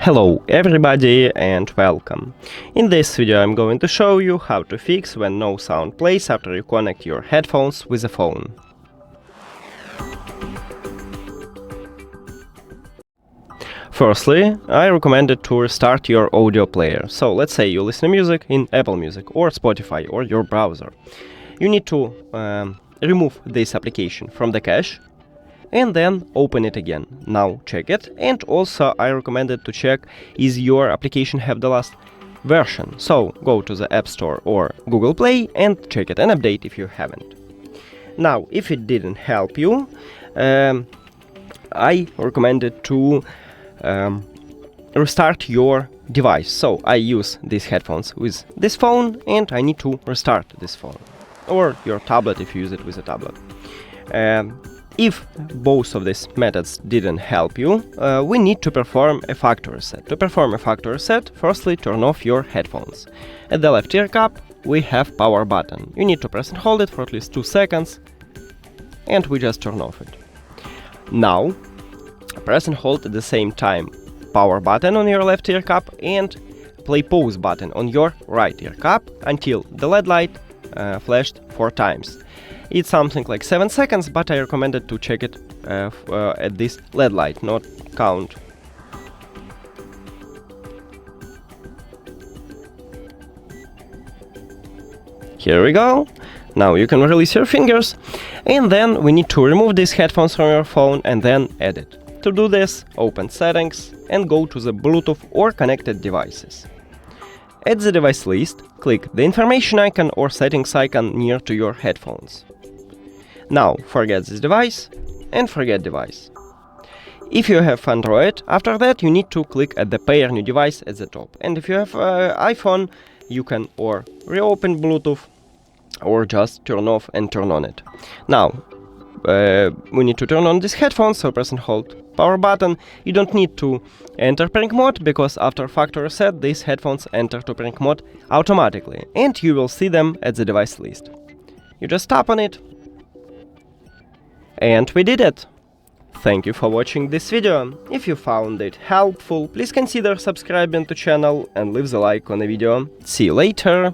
Hello everybody and welcome. In this video I'm going to show you how to fix when no sound plays after you connect your headphones with a phone. Firstly, I recommend to restart your audio player. So let's say you listen to music in Apple Music or Spotify or your browser. You need to remove this application from the cache and then open it again. Now check it, and also I recommended to check is your application have the last version. So go to the App Store or Google Play and check it and update if you haven't. Now if it didn't help you, I recommended to restart your device. So I use these headphones with this phone and I need to restart this phone, or your tablet if you use it with a tablet. If both of these methods didn't help you, we need to perform a factory reset. To perform a factory reset, firstly turn off your headphones. At the left ear cup we have power button. You need to press and hold it for at least 2 seconds and we just turn off it. Now press and hold at the same time power button on your left ear cup and play pause button on your right ear cup until the LED light flashed 4 times. It's something like 7 seconds, but I recommended to check it at this LED light, not count. Here we go. Now you can release your fingers, and then we need to remove these headphones from your phone and then add it. To do this, open Settings and go to the Bluetooth or connected devices. At the device list, click the information icon or settings icon near to your headphones. Now forget this device and forget device. If you have Android, after that you need to click at the pair new device at the top. And if you have iPhone, you can or reopen Bluetooth or just turn off and turn on it. Now we need to turn on these headphones, so press and hold power button. You don't need to enter pairing mode because after factory reset these headphones enter to pairing mode automatically and you will see them at the device list. You just tap on it and we did it! Thank you for watching this video. If you found it helpful, please consider subscribing to channel and leave the like on the video. See you later!